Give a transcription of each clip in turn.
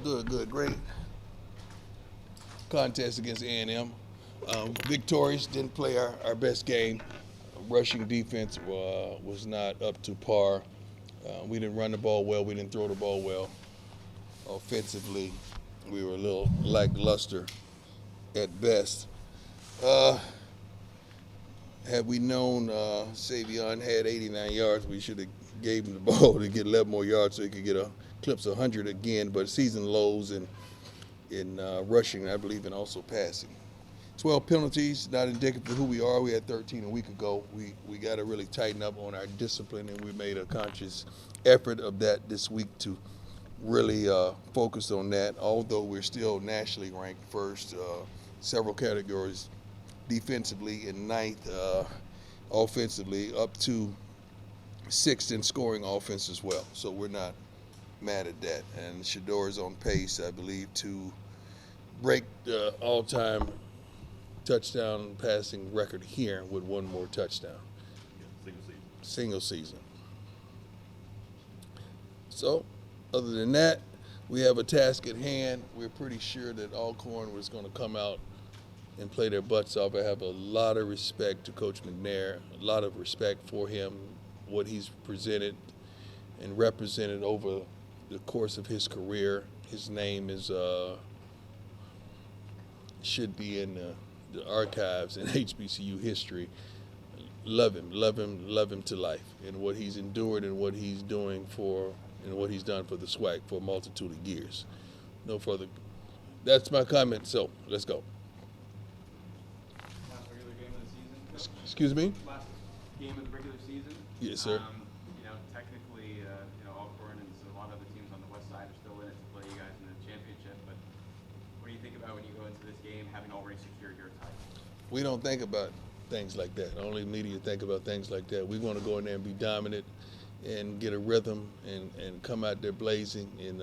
Good. Great contest against A&M. Victorious, didn't play our best game. Rushing defense was not up to par. We didn't run the ball well. We didn't throw the ball well. Offensively, we were a little lackluster at best. Had we known Savion had 89 yards, we should have gave him the ball to get 11 more yards so he could get a clips 100 again. But season lows in rushing, I believe, and also passing. 12 penalties, not indicative of who we are. We had 13 a week ago. We got to really tighten up on our discipline, and we made a conscious effort of that this week to really focus on that. Although we're still nationally ranked first, several categories defensively and ninth offensively, up to sixth in scoring offense as well. So we're not mad at that. And Shador is on pace, I believe, to break the all-time touchdown passing record here with one more touchdown. Single season. So, other than that, we have a task at hand. We're pretty sure that Alcorn was going to come out and play their butts off. I have a lot of respect to Coach McNair, a lot of respect for him, what he's presented and represented over the course of his career. His name is should be in the archives in HBCU history. Love him to life, and what he's endured and what he's doing for and what he's done for the SWAC for a multitude of years. No further. That's my comment. So let's go. Last regular game of the season. Excuse me. Last game of the regular season. Yes, sir. Technically, Alcorn and a lot of other teams on the west side are still in it to play you guys in the championship. But what do you think about when you go into this game having already secured your title? We don't think about things like that. Only media think about things like that. We want to go in there and be dominant and get a rhythm and come out there blazing and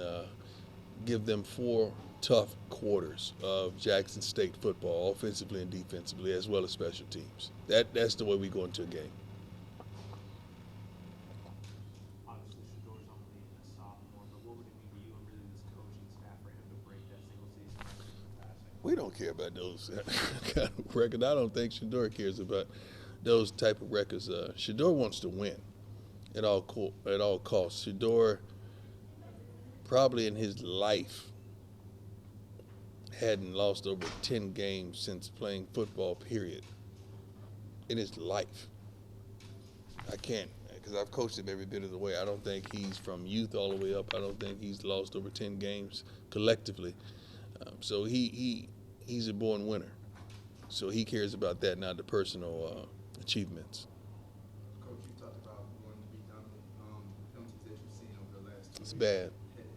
give them 4 tough quarters of Jackson State football, offensively and defensively, as well as special teams. That's the way we go into a game. Obviously, Shador's only a sophomore, but what would it mean to you and really this coaching staff for him to break that single season record for passing? We don't care about those kind of records. I don't think Shador cares about those type of records. Shador wants to win at all costs. Shador probably in his life hadn't lost over 10 games since playing football, period. In his life. I can't, because I've coached him every bit of the way. I don't think he's from youth all the way up. I don't think he's lost over 10 games collectively. So he's a born winner. So he cares about that, not the personal achievements. Coach, you talked about wanting to be dominant. Penalties that you've seen over the last 2 It's weeks. bad.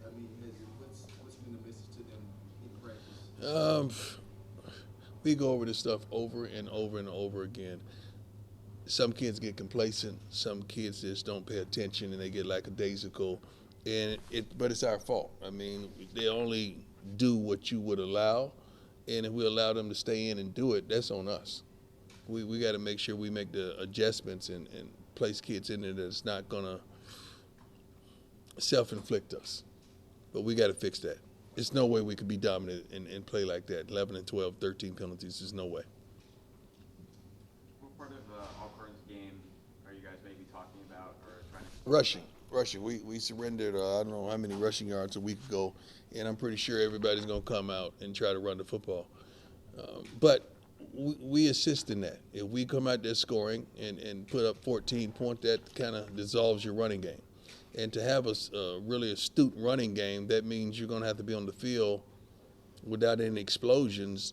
I mean, what's been the message to them in practice? We go over this stuff over and over and over again. Some kids get complacent. Some kids just don't pay attention and they get lackadaisical. But it's our fault. I mean, they only do what you would allow, and if we allow them to stay in and do it, that's on us. We got to make sure we make the adjustments and place kids in there that's not gonna self-inflict us. But we got to fix that. There's no way we could be dominant and play like that. 11 and 12, 13 penalties. There's no way. What part of Alcorn's game are you guys maybe talking about or trying to? Rushing. We surrendered, I don't know how many rushing yards a week ago, and I'm pretty sure everybody's going to come out and try to run the football. But we assist in that. If we come out there scoring and put up 14 points, that kind of dissolves your running game. And to have a really astute running game, that means you're going to have to be on the field without any explosions,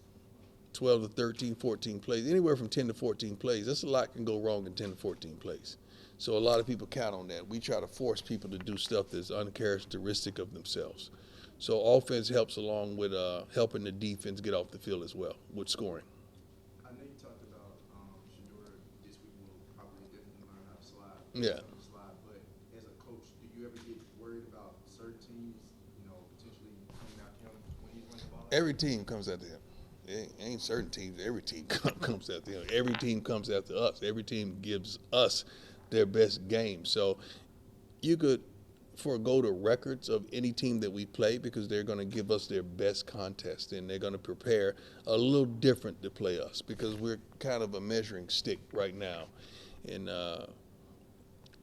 12 to 13, 14 plays, anywhere from 10 to 14 plays. That's a lot can go wrong in 10 to 14 plays. So a lot of people count on that. We try to force people to do stuff that's uncharacteristic of themselves. So offense helps along with helping the defense get off the field as well with scoring. I know you talked about Shador this week will probably definitely learn how to slide. Yeah. But as a coach, do you ever get worried about certain teams, potentially coming out him when he's running the ball? Every team comes after him. It ain't certain teams. Every team comes after him. Every team comes after us. Every team gives us their best game. So you could forego the records of any team that we play because they're going to give us their best contest and they're going to prepare a little different to play us because we're kind of a measuring stick right now in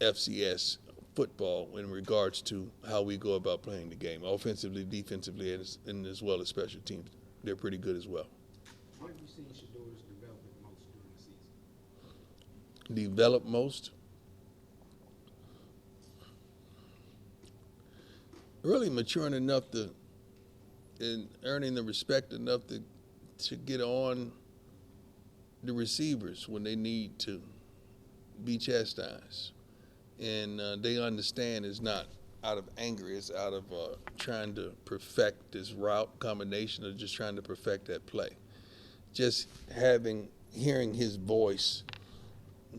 FCS football in regards to how we go about playing the game, offensively, defensively, and as well as special teams. They're pretty good as well. Where have you seen Shador's development most during the season? Develop most? Really maturing enough and earning the respect enough to get on the receivers when they need to be chastised. And they understand it's not out of anger, it's out of trying to perfect this route combination or just trying to perfect that play. Just hearing his voice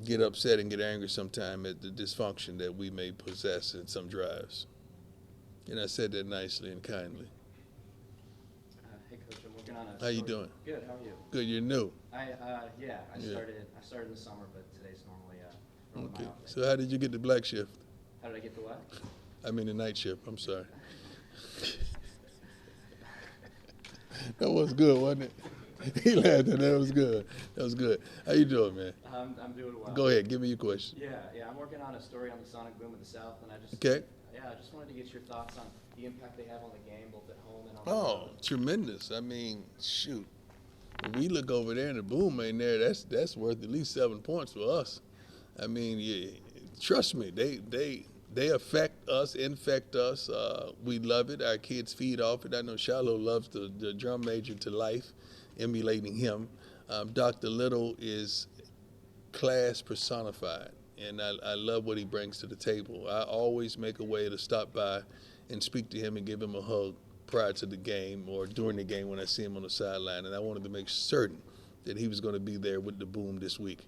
get upset and get angry sometime at the dysfunction that we may possess in some drives. And I said that nicely and kindly. Hey Coach, I'm working on a How you story. doing? Good. How are you? Good, you're new. I Yeah. started in the summer, but today's normally my Okay. off day. So how did you get the black shift? How did I get the what? I mean the night shift. I'm sorry. That was good, wasn't it? He laughed at that. That was good. That was good. How you doing, man? I'm doing well. Go ahead. Give me your question. Yeah. I'm working on a story on the Sonic Boom of the South, and I just wanted to get your thoughts on the impact they have on the game, both at home and on the Oh, road. tremendous. I mean, shoot. When we look over there and the boom ain't there, that's worth at least 7 points for us. I mean, yeah, trust me, they affect us, infect us. We love it. Our kids feed off it. I know Shiloh loves the drum major to life, emulating him. Dr. Little is class personified, and I love what he brings to the table. I always make a way to stop by and speak to him and give him a hug prior to the game or during the game when I see him on the sideline, and I wanted to make certain that he was going to be there with the boom this week.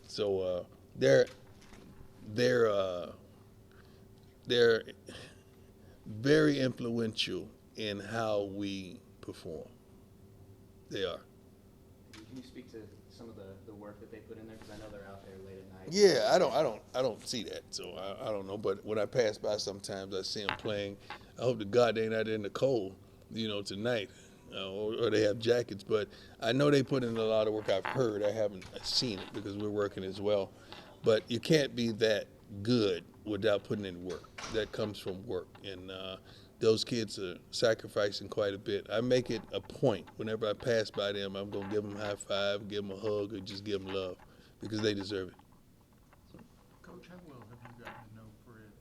So they're very influential in how we perform. They are. Can you speak to some of the work that they put in there? Because I know they're out there late at night. Yeah, I don't see that, so I don't know. But when I pass by, sometimes I see them playing. I hope to God they ain't out there in the cold, tonight, or they have jackets. But I know they put in a lot of work. I've heard. I haven't seen it because we're working as well. But you can't be that good without putting in work. That comes from work, and those kids are sacrificing quite a bit. I make it a point whenever I pass by them, I'm gonna give them a high five, give them a hug, or just give them love because they deserve it. Coach, how well have you gotten to know Fred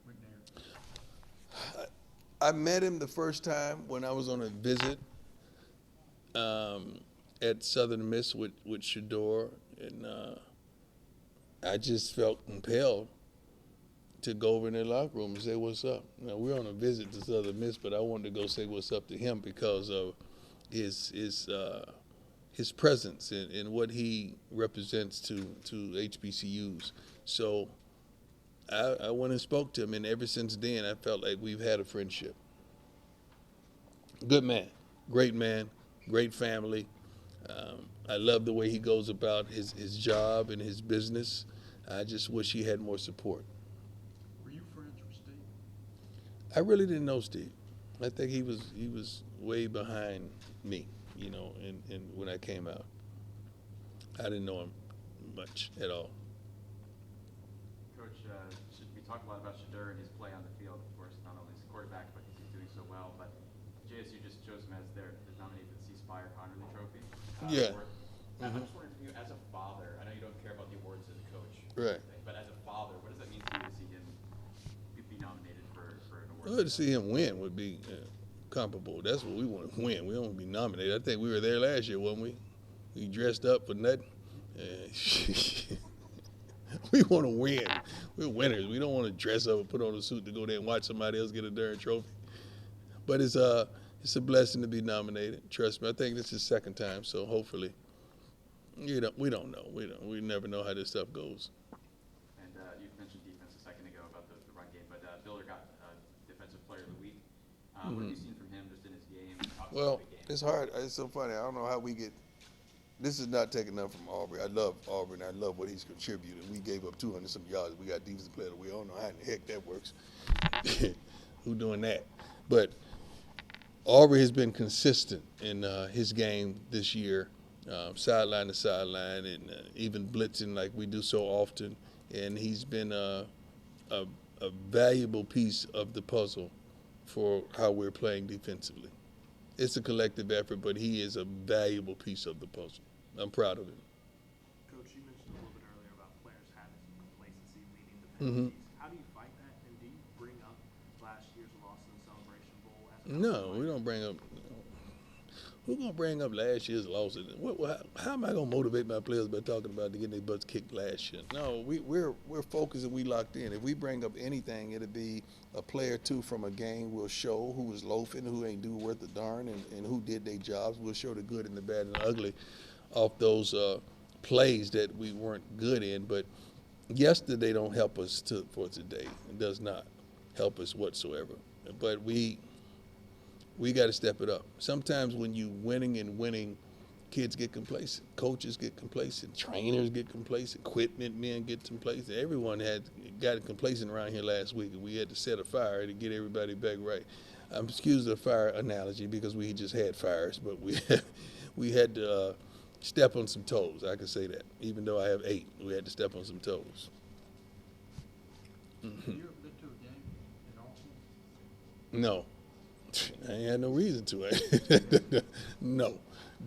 McNair? I met him the first time when I was on a visit at Southern Miss with Shador, and I just felt compelled to go over in their locker room and say what's up. Now, we're on a visit to Southern Miss, but I wanted to go say what's up to him because of his presence and what he represents to HBCUs. So I went and spoke to him, and ever since then, I felt like we've had a friendship. Good man, great family. I love the way he goes about his job and his business. I just wish he had more support. Were you friends with Steve? I really didn't know Steve. I think he was way behind me, and when I came out. I didn't know him much at all. Coach, we talk a lot about Shador and his play on the field, of course, not only as a quarterback, but he's doing so well. But JSU just chose him as their nominee for the C. Spire Connerly Trophy. Yeah. Award. I'm just wondering from you, as a father, I know you don't care about the awards as a coach, Right. but as a father, what does that mean to you to see him be nominated for an award? Well, to see him win would be comparable. That's what we want to win. We don't want to be nominated. I think we were there last year, weren't we? We dressed up for nothing. We want to win. We're winners. We don't want to dress up and put on a suit to go there and watch somebody else get a darn trophy. But it's a blessing to be nominated. Trust me. I think this is the second time, so hopefully. We don't know. We never know how this stuff goes. And you mentioned defense a second ago about the run game, but Biller got Defensive Player of the Week. What have you seen from him just in his game? Obviously Well, big game. it's hard. It's so funny. I don't know how we get this is not taking nothing from Aubrey. I love Aubrey, and I love what he's contributed. We gave up 200-some yards. We got defensive player of the week. I don't know how in the heck that works. Who doing that? But Aubrey has been consistent in his game this year, sideline to sideline, and even blitzing like we do so often. And he's been a valuable piece of the puzzle for how we're playing defensively. It's a collective effort, but he is a valuable piece of the puzzle. I'm proud of him. Coach, you mentioned a little bit earlier about players having some complacency leading to penalties. How do you fight that, and do you bring up last year's loss in the Celebration Bowl? No, we don't bring up. Who's gonna bring up last year's losses? How am I gonna motivate my players by talking about getting their butts kicked last year? No, we're focused and we locked in. If we bring up anything, it'll be a player or two from a game. We'll show who was loafing, who ain't do worth a darn, and who did their jobs. We'll show the good and the bad and the ugly off those plays that we weren't good in. But yesterday don't help us for today. It does not help us whatsoever. But we got to step it up. Sometimes when you winning, kids get complacent. Coaches get complacent. Trainers get complacent. Equipment men get complacent. Everyone got complacent around here last week, and we had to set a fire to get everybody back right. Excuse the fire analogy because we just had fires, but we had to step on some toes. I can say that. Even though I have 8, we had to step on some toes. Have you ever been to a game in Austin? No. I ain't had no reason to. No.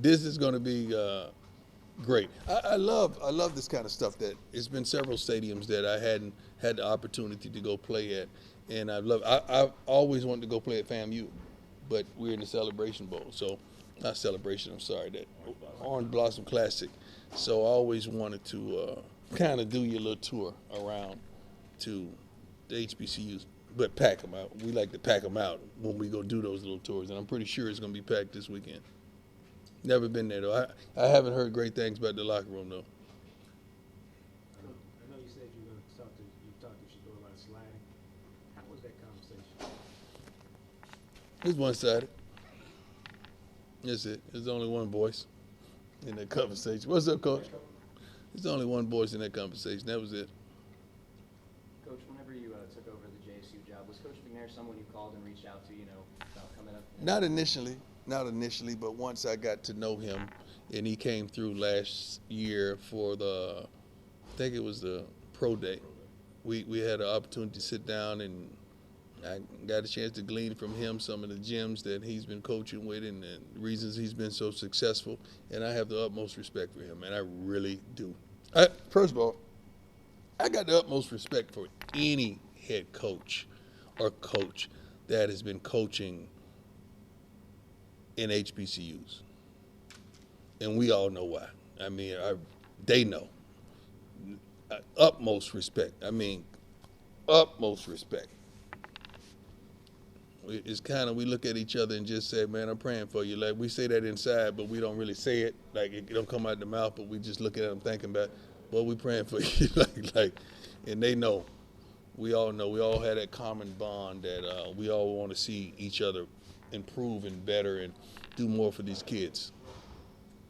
This is going to be great. I love this kind of stuff. That it's been several stadiums that I hadn't had the opportunity to go play at, and I always wanted to go play at FAMU, but we're in the Celebration Bowl, so not Celebration. I'm sorry, that Orange Blossom Classic. So I always wanted to kind of do your little tour around to the HBCUs. But pack them out. We like to pack them out when we go do those little tours, and I'm pretty sure it's going to be packed this weekend. Never been there, though. I haven't heard great things about the locker room, though. I know you said you were going to talk to Shador about sliding. How was that conversation? It's one-sided. That's it. There's only one voice in that conversation. What's up, Coach? There's only one voice in that conversation. That was it. Coach, whenever you took over the JSU job, was Coach McNair someone you called and reached out to, about coming up? Not initially, but once I got to know him, and he came through last year for I think it was the Pro Day. We had an opportunity to sit down, and I got a chance to glean from him some of the gems that he's been coaching with and the reasons he's been so successful, and I have the utmost respect for him, and I really do. First of all, I got the utmost respect for any head coach or coach that has been coaching in HBCUs. And we all know why. I mean, they know. Utmost respect. I mean, utmost respect. It's kind of, we look at each other and just say, man, I'm praying for you. Like, we say that inside, but we don't really say it. Like, it don't come out the mouth, but we just look at them thinking about, well, we praying for you. And they know. We all know. We all have that common bond that we all want to see each other improve and better and do more for these kids.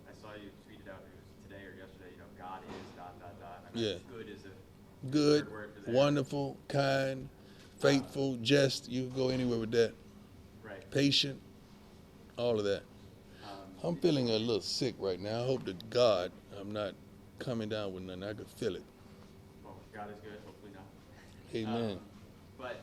I saw you tweeted out today or yesterday, God is ... I Yeah. mean, good is a Good, third word for that. wonderful, kind, faithful, just. You can go anywhere with that. Right. Patient, all of that. I'm feeling a little sick right now. I hope to God I'm not coming down with nothing. I could feel it. Well, God is good, hopefully not. Amen. But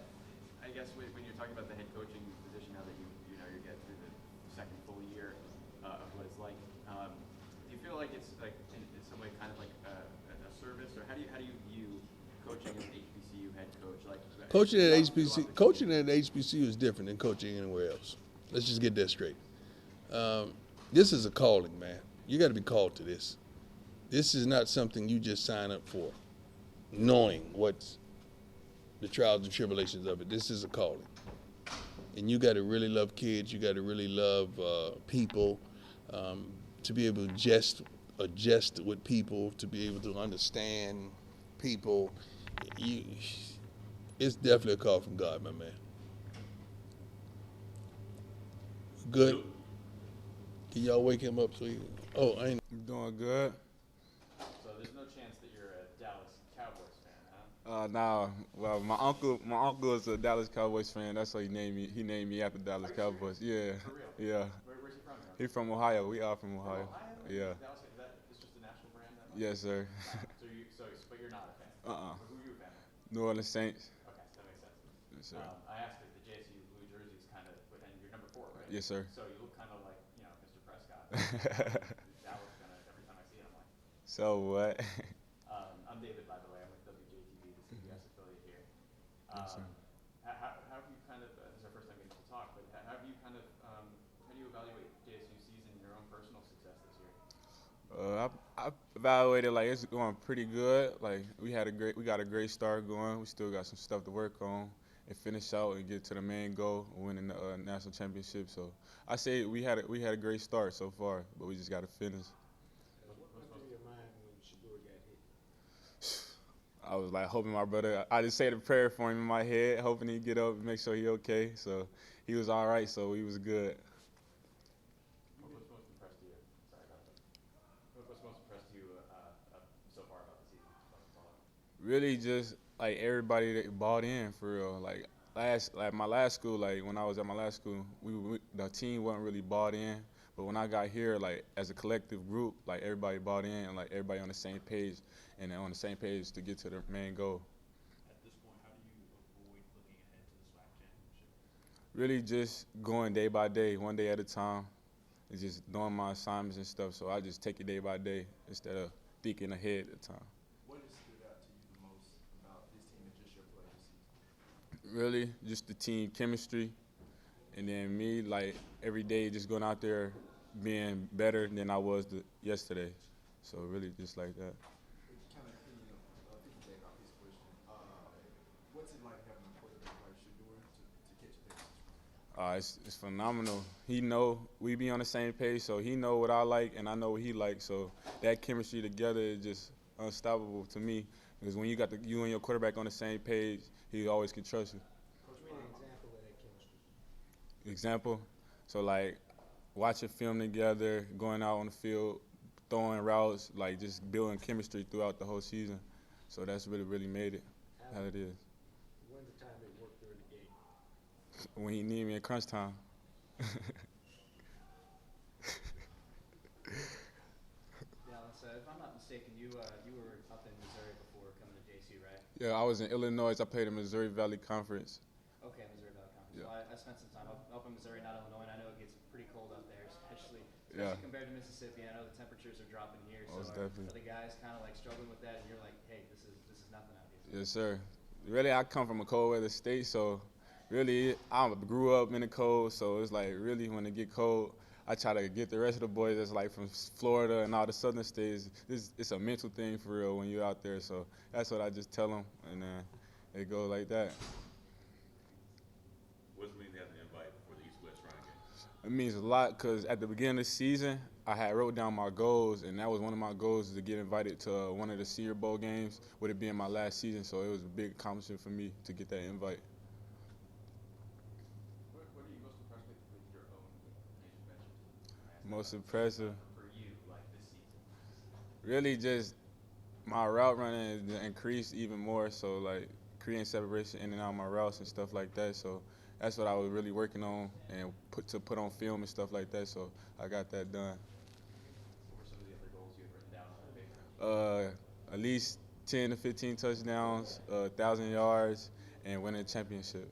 I guess when you're talking about the head coaching position, now that you're getting through the second full year of what it's like, do you feel like it's like in some way kind of like a service, or how do you view coaching as an HBCU head coach? Like Coaching at HBCU is different than coaching anywhere else. Let's just get that straight. This is a calling, man. You got to be called to this. This is not something you just sign up for, knowing what's the trials and tribulations of it. This is a calling. And you got to really love kids. You got to really love people, to be able to adjust with people, to be able to understand people. It's definitely a call from God, my man. Good. Can y'all wake him up so he? Oh, I ain't. I'm doing good. So there's no chance that you're a Dallas Cowboys fan, huh? Nah. Well, my uncle is a Dallas Cowboys fan. That's why he named me. He named me after Dallas Cowboys. Serious? Yeah. For real? Yeah. Where's he from? He from Ohio. We are from From Ohio. Ohio? Yeah. Dallas, is that it's just a national brand? That much? Yes, sir. But you're not a fan. Uh-uh. Who are you a fan of? New Orleans Saints. Okay, that makes sense. Yes, sir. I asked if the JSU blue jerseys kind of, and you're number 4, right? Yes, sir. So you look kind of like, Mr. Prescott. Dallas gonna, every time I see it, I'm like. So what? I'm David, by the way. I'm with WJTV, the CBS affiliate here. Yes, sir. How have you kind of, this is our first time getting to talk, but how have you kind of, how do you evaluate JSU season, your own personal success this year? I evaluated like it's going pretty good. Like we got a great start going. We still got some stuff to work on and finish out and get to the main goal, winning the national championship. So I say we had a great start so far, but we just got to finish. What went through your mind when Shador got hit? I was like hoping my brother. I just said a prayer for him in my head, hoping he'd get up and make sure he okay. So he was all right. So he was good. What's most impressed you? Sorry about that. What's most impressed you so far about the season? Really, just like everybody that bought in for real. Like my last school, like when I was at my last school, the team wasn't really bought in. But when I got here, like as a collective group, like everybody bought in and like everybody on the same page and on the same page to get to the main goal. At this point, how do you avoid looking ahead to the SWAC championship? Really just going day by day, one day at a time, and just doing my assignments and stuff. So I just take it day by day instead of thinking ahead at the time. What has stood out to you the most about this team and just your play this season? Really, just the team chemistry, and then me, like every day, just going out there, being better than I was yesterday. So really, just like that. Kind of piggyback off his question. What's it like having a quarterback like Shador to catch passes? It's phenomenal. He know we be on the same page, so he know what I like and I know what he likes. So that chemistry together is just unstoppable to me. Because when you got you and your quarterback on the same page, he always can trust you. Coach, give me an example of that chemistry. Example, so like watching film together, going out on the field, throwing routes, like just building chemistry throughout the whole season. So that's really made it how it is. When's the time they work during the game? When he need me in crunch time. Dallas, if I'm not mistaken, you were up in Missouri before coming to JC, right? Yeah, I was in Illinois. I played in Missouri Valley Conference. Okay, Missouri Valley Conference. Yeah. Well, I spent some time up in Missouri, not Illinois, and I know it gets pretty cold up there, especially Yeah. compared to Mississippi. I know the temperatures are dropping here, so Most are definitely. the guys kind of like struggling with that, and you're like, hey, this is nothing out here. Yes, sir. Really, I come from a cold weather state, so really, I grew up in the cold, so it's like really when it get cold, I try to get the rest of the boys that's like from Florida and all the southern states. It's a mental thing for real when you're out there, so that's what I just tell them, and then it goes like that. What does it mean to have the invite for the East-West Shrine Game? It means a lot because at the beginning of the season, I had wrote down my goals, and that was one of my goals to get invited to one of the Senior Bowl games, with it being my last season, so it was a big accomplishment for me to get that invite. What are you most impressed with your own intervention? Most impressive. For you, like this season? Really just my route running has increased even more, so like creating separation in and out of my routes and stuff like that. So that's what I was really working on and put on film and stuff like that. So I got that done. What were some of the other goals you had written down on the paper? At least 10 to 15 touchdowns, 1,000 yards, and winning a championship.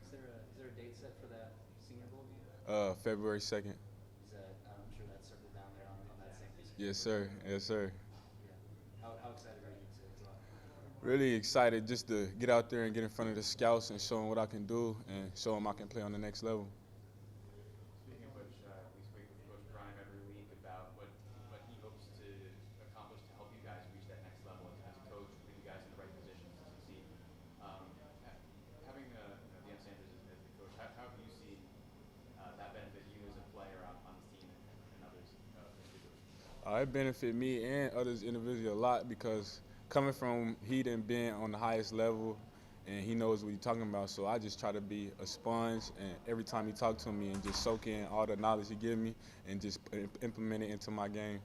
Is there a date set for that Senior Bowl game? February 2nd. Is that, I'm sure that's circled down there on that same piece of Yes, sir. Yes, sir. Yeah. How excited are you to go out? Really excited just to get out there and get in front of the scouts and show them what I can do and show them I can play on the next level. Speaking of which, we speak with Coach Prime every week about what he hopes to accomplish to help you guys reach that next level as a coach, put you guys in the right positions to succeed. Having Deion Sanders as the coach, how do you see that benefit you as a player on this team and others individually? It benefit me and others individually a lot because coming from Heat and being on the highest level and he knows what he's talking about. So I just try to be a sponge, and every time he talks to me, and just soak in all the knowledge he gives me, and just implement it into my game.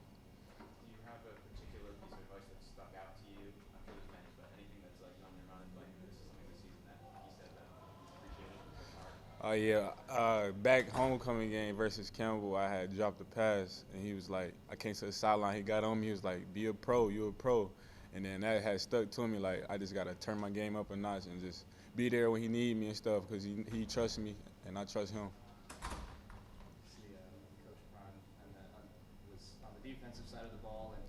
Do you have a particular piece of advice that stuck out to you? I'm sure there's many, but anything that's like on your mind, like this is something this season that he said that he's appreciated so far? Oh yeah, back homecoming game versus Campbell, I had dropped a pass, and he was like, I came to the sideline, he got on me, he was like, "Be a pro, you a pro," and then that had stuck to me. Like I just gotta turn my game up a notch and just be there when he need me and stuff, because he trusts me and I trust him. See, Coach Prime was on the defensive side of the ball, and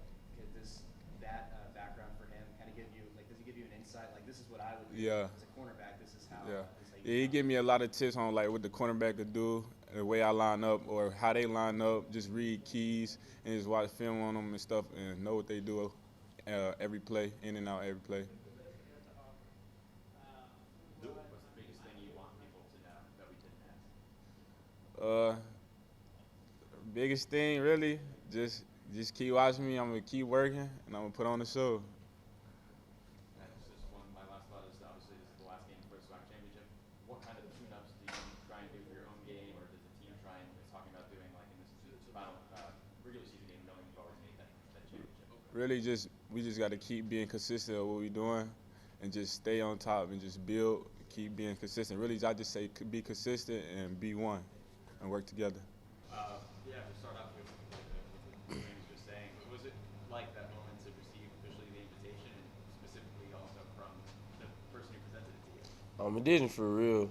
that background for him kind of give you, like, does he give you an insight? Like, this is what I would do Yeah. as a cornerback. This is how. Yeah. This is how you Yeah, he do it. give me a lot of tips on like what the cornerback could do, the way I line up, or how they line up. Just read keys and just watch film on them and stuff, and know what they do every play, in and out every play. What's the biggest thing you want people to know that we didn't ask? Biggest thing really, just keep watching me. I'm gonna keep working, and I'm gonna put on the show. And just my last thought is obviously this is the last game for the SWAC championship. What kind of tune-ups do you try and do for your own game, or does the team try and is talking about doing like in this final regular season game, knowing you've already made that championship? Really, we just got to keep being consistent with what we're doing, and just stay on top and just build, keep being consistent. Really, I just say be consistent and be one, and work together. Yeah, to start off with what James was just saying, what was it like that moment to receive officially the invitation, and specifically also from the person who presented it to you? It didn't for real,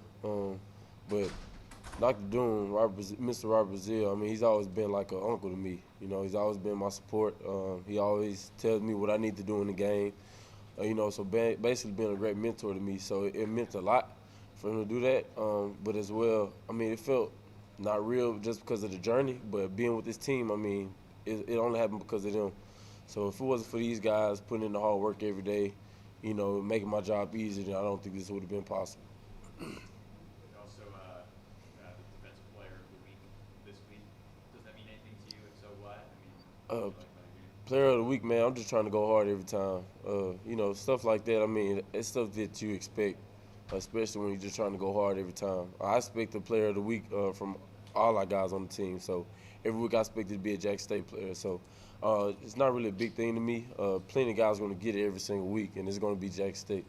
but Dr. Doom, Mr. Robert Brazil, I mean, he's always been like an uncle to me. You know, he's always been my support. He always tells me what I need to do in the game. So basically being a great mentor to me. So it meant a lot for him to do that. But as well, I mean, it felt not real just because of the journey, but being with this team, I mean, it only happened because of them. So if it wasn't for these guys putting in the hard work every day, making my job easier, then I don't think this would have been possible. Also, the defensive player of the week this week. Does that mean anything to you? If so, what? I mean, Player of the week, man, I'm just trying to go hard every time. Stuff like that, I mean, it's stuff that you expect, especially when you're just trying to go hard every time. I expect the player of the week from all our guys on the team. So every week I expect to be a Jack State player. So it's not really a big thing to me. Plenty of guys are going to get it every single week, and it's going to be Jack State.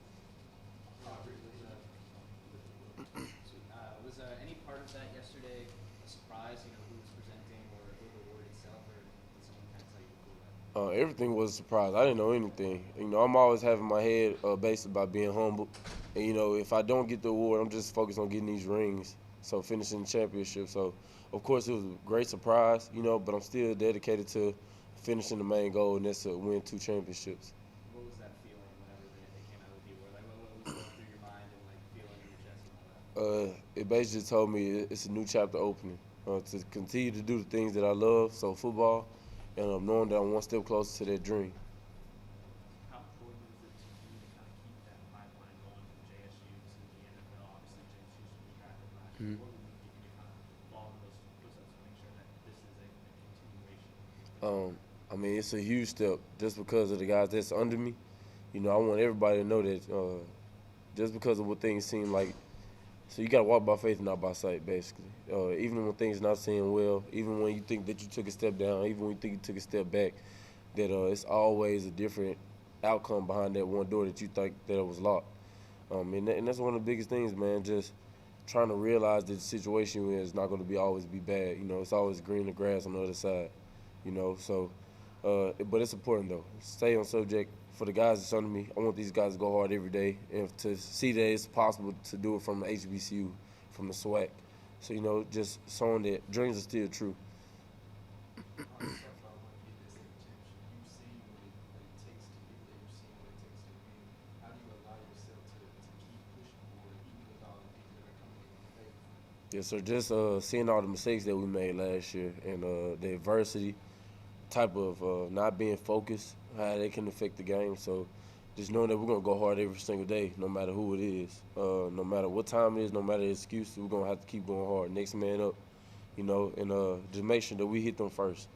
Was any part of that yesterday a surprise? Who was presenting or who the award itself, or did someone kind of tell you before that? Everything was a surprise. I didn't know anything. I'm always having my head based about being humble. And, if I don't get the award, I'm just focused on getting these rings, so finishing the championship. So, of course, it was a great surprise, but I'm still dedicated to finishing the main goal, and that's to win 2 championships. What was that feeling whenever they came out with the award? Like, what was going through your mind and, like, feeling in your chest and all that? It basically told me it's a new chapter opening, to continue to do the things that I love, so football, and knowing that I'm one step closer to that dream. How important is it to you to kind of keep that pipeline going from JSU to the NFL? Obviously, James Houston was drafted last year. What would you need to kind of follow in those footsteps to make sure that this is a continuation? I mean, it's a huge step just because of the guys that's under me. I want everybody to know that just because of what things seem like. So you got to walk by faith and not by sight, basically. Even when things not seeing well, even when you think that you took a step down, even when you think you took a step back, that it's always a different outcome behind that one door that you think that it was locked. And that's one of the biggest things, man, just trying to realize that the situation you're in is not going to always be bad. It's always greener grass on the other side, So, but it's important, though. Stay on subject. For the guys that's under me, I want these guys to go hard every day and to see that it's possible to do it from the HBCU, from the SWAC. So, just showing that dreams are still true. Yes, sir. Just seeing all the mistakes that we made last year and the adversity, type of not being focused, how they can affect the game. So just knowing that we're going to go hard every single day, no matter who it is, no matter what time it is, no matter the excuse, we're going to have to keep going hard. Next man up, and just make sure that we hit them first.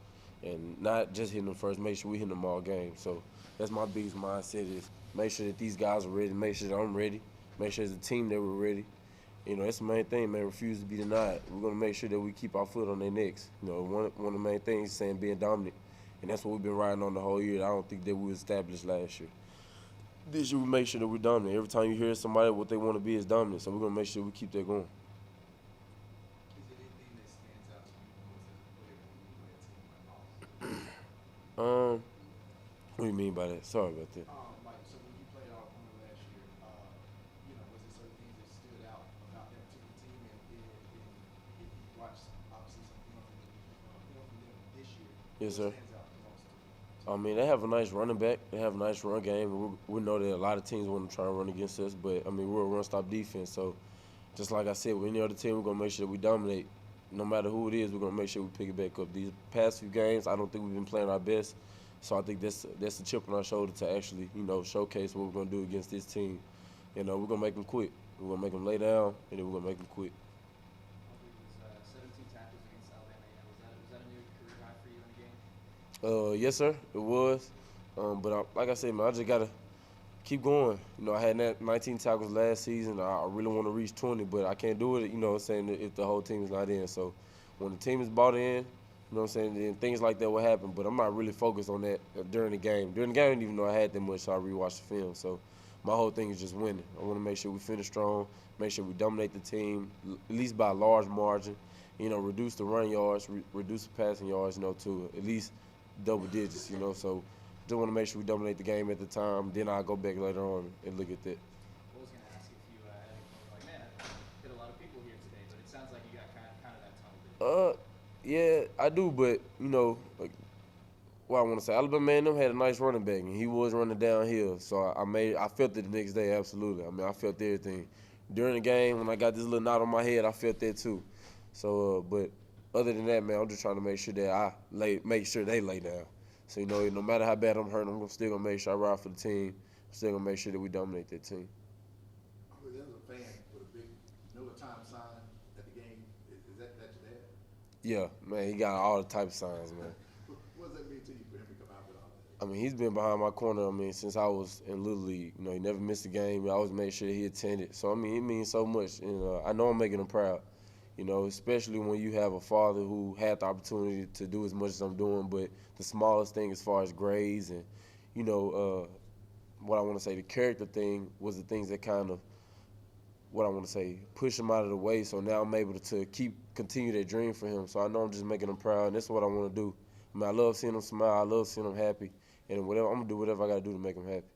And not just hitting them first, make sure we hit them all game. So that's my biggest mindset is make sure that these guys are ready, make sure that I'm ready, make sure as a team that we're ready. You know, that's the main thing, man. Refuse to be denied. We're going to make sure that we keep our foot on their necks. You know, one of the main things is saying being dominant. And that's what we've been riding on the whole year. I don't think that we established last year. This year we make sure that we're dominant. Every time you hear somebody, what they want to be is dominant. So we're going to make sure we keep that going. Is there anything that stands out to you most as a player when you play a team like Austin? What do you mean by that? Sorry about that. Like, so when you played our opponent last year, you know, was there certain things that stood out about that particular team? And if you watched, obviously, some film from them this year, Yes, what sir. stands out the most to you? I mean, they have a nice running back. They have a nice run game. We know that a lot of teams want to try and run against us, but, I mean, we're a run-stop defense. So, just like I said, with any other team, we're going to make sure that we dominate. No matter who it is, we're going to make sure we pick it back up. These past few games, I don't think we've been playing our best. So, I think that's a chip on our shoulder to actually, you know, showcase what we're going to do against this team. You know, we're going to make them quit. We're going to make them lay down, and then we're going to make them quit. Aubrey was 17 tackles against Alabama. Was that a new career high for you in the game? Yes, sir, it was. But like I said, man, I just got to keep going. You know, I had 19 tackles last season. I really want to reach 20, but I can't do it, you know what I'm saying, if the whole team is not in. So when the team is bought in, you know what I'm saying, then things like that will happen. But I'm not really focused on that during the game. During the game, I didn't even know I had that much, so I rewatched the film. So my whole thing is just winning. I want to make sure we finish strong, make sure we dominate the team, at least by a large margin. You know, reduce the run yards, reduce the passing yards, you know, to at least double digits, you know. So just want to make sure we dominate the game at the time. Then I'll go back later on and look at that. I was going to ask if you had anything like, man, I hit a lot of people here today, but it sounds like you got kind of that tunnel vision. Yeah, I do, but, you know, like, what I want to say, Alabama A&M had a nice running back, and he was running downhill. So I felt it the next day, absolutely. I mean, I felt everything. During the game, when I got this little knot on my head, I felt that too. So, but other than that, man, I'm just trying to make sure that make sure they lay down. So, you know, no matter how bad I'm hurting, I'm still going to make sure I ride for the team. I'm still going to make sure that we dominate that team. There's a fan with a big Miller time sign at the game. Is that your dad? Yeah, man, he got all the type of signs, man. What does that mean to you for him to come out with all that? I mean, he's been behind my corner, I mean, since I was in Little League. You know, he never missed a game. He always made sure he attended. So, I mean, it means so much. And I know I'm making him proud, you know, especially when you have a father who had the opportunity to do as much as I'm doing, but the smallest thing as far as grades and, you know, what I want to say, the character thing was the things that kind of, what I want to say, push him out of the way. So now I'm able to continue that dream for him. So I know I'm just making him proud, and that's what I want to do. I mean, I love seeing him smile. I love seeing him happy. And whatever I'm going to do whatever I got to do to make him happy.